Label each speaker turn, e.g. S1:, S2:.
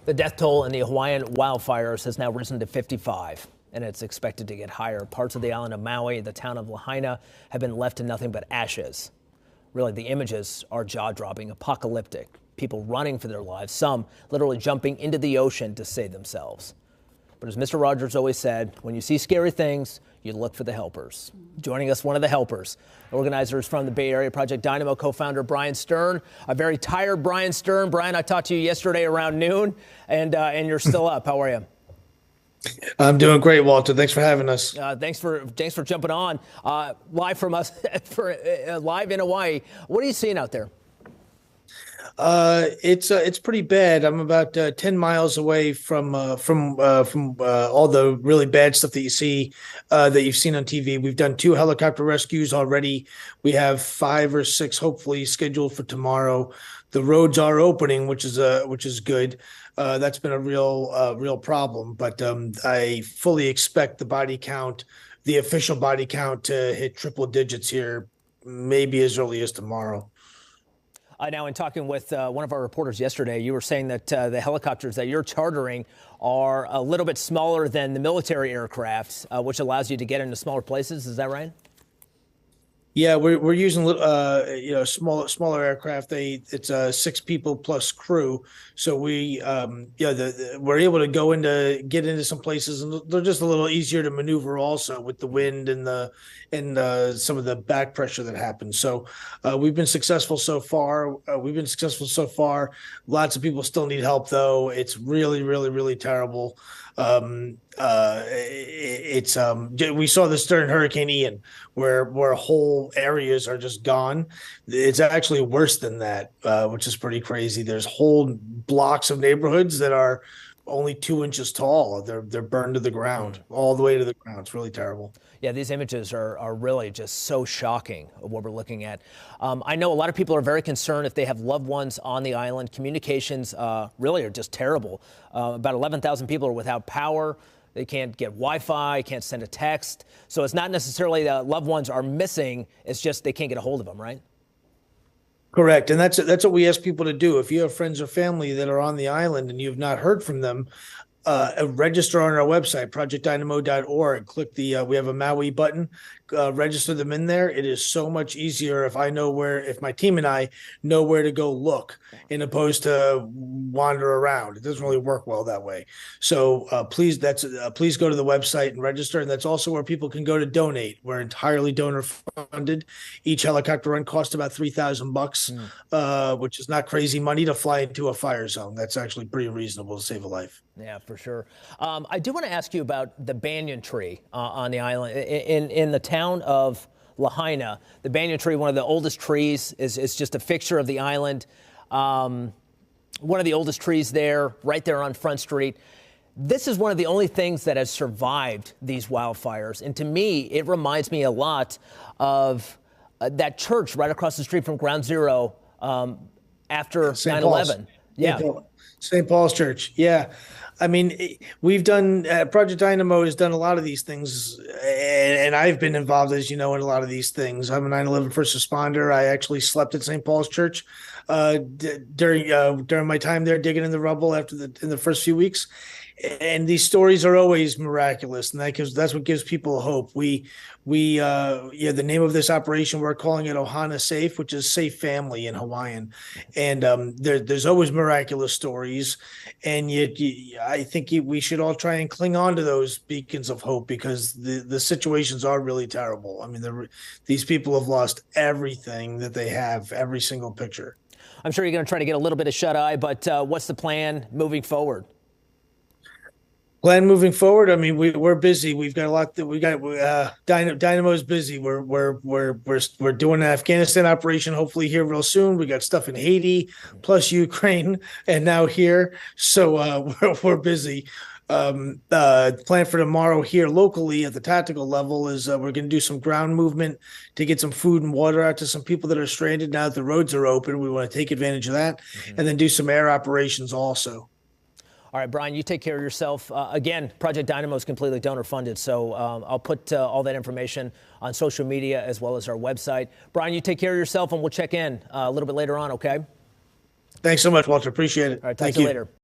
S1: The death toll in the Hawaiian wildfires has now risen to 55, and it's expected to get higher. Parts of the island of Maui, the town of Lahaina, have been left to nothing but ashes. Really, the images are jaw-dropping, apocalyptic. People running for their lives, some literally jumping into the ocean to save themselves. But as Mr. Rogers always said, when you see scary things, you look for the helpers. Joining us, one of the helpers, organizers from the Bay Area Project Dynamo, co-founder Brian Stern. A very tired Brian Stern. Brian, I talked to you yesterday around noon, and you're still up. How are you?
S2: I'm doing great, Walter. Thanks for having us.
S1: Thanks for jumping on live from us live in Hawaii. What are you seeing out there?
S2: It's pretty bad. I'm about 10 miles away from all the really bad stuff that you see that you've seen on TV. We've done 2 helicopter rescues already. We have 5 or 6 hopefully scheduled for tomorrow. The roads are opening, which is good. That's been a real problem, but I fully expect the body count, the official body count, to hit triple digits here, maybe as early as tomorrow.
S1: Now, in talking with one of our reporters yesterday, you were saying that the helicopters that you're chartering are a little bit smaller than the military aircraft, which allows you to get into smaller places. Is that right?
S2: Yeah, we're using smaller aircraft. It's 6 people plus crew, so we're able to get into some places, and they're just a little easier to maneuver also with the wind and some of the back pressure that happens. So we've been successful so far. Lots of people still need help, though. It's really terrible. We saw this during Hurricane Ian, where whole areas are just gone. It's actually worse than that, which is pretty crazy. There's whole blocks of neighborhoods that are only 2 inches tall. They're burned to the ground, all the way to the ground. It's really terrible.
S1: Yeah, these images are really just so shocking of what we're looking at. I know a lot of people are very concerned if they have loved ones on the island. Communications really are just terrible. About 11,000 people are without power. They can't get Wi-Fi, can't send a text. So it's not necessarily that loved ones are missing. It's just they can't get a hold of them, right?
S2: Correct. And that's what we ask people to do. If you have friends or family that are on the island and you've not heard from them, register on our website, projectdynamo.org. Click we have a Maui button, register them in there. It is so much easier if my team and I know where to go look, in opposed to wander around. It doesn't really work well that way. So please go to the website and register. And that's also where people can go to donate. We're entirely donor funded. Each helicopter run costs about $3,000, which is not crazy money to fly into a fire zone. That's actually pretty reasonable to save a life.
S1: Yeah, for sure. I do want to ask you about the banyan tree on the island. In the town of Lahaina, the banyan tree, one of the oldest trees, is just a fixture of the island. One of the oldest trees there, right there on Front Street. This is one of the only things that has survived these wildfires. And to me, it reminds me a lot of that church right across the street from Ground Zero after 9/11.
S2: Yeah. St. Paul's Church. Yeah. I mean, we've done, Project Dynamo has done a lot of these things, and I've been involved, as you know, in a lot of these things. I'm a 9/11 first responder. I actually slept at St. Paul's Church during my time there, digging in the rubble in the first few weeks. And these stories are always miraculous, and that's what gives people hope. The name of this operation, we're calling it Ohana Safe, which is safe family in Hawaiian. And there's always miraculous stories, and yet I think we should all try and cling on to those beacons of hope, because the situations are really terrible. I mean, these people have lost everything that they have, every single picture.
S1: I'm sure you're going to try to get a little bit of shut-eye, but what's the plan moving forward?
S2: Plan moving forward. I mean, we're busy. We've got a lot that we got. Dynamo's busy. We're doing an Afghanistan operation, hopefully here real soon. We got stuff in Haiti, plus Ukraine, and now here. So we're busy. Plan for tomorrow here locally at the tactical level is we're going to do some ground movement to get some food and water out to some people that are stranded now that the roads are open. We want to take advantage of that, and then do some air operations also.
S1: All right, Brian, you take care of yourself. Again, Project Dynamo is completely donor funded, so I'll put all that information on social media as well as our website. Brian, you take care of yourself, and we'll check in a little bit later on, okay?
S2: Thanks so much, Walter. Appreciate it.
S1: All right, talk to you later.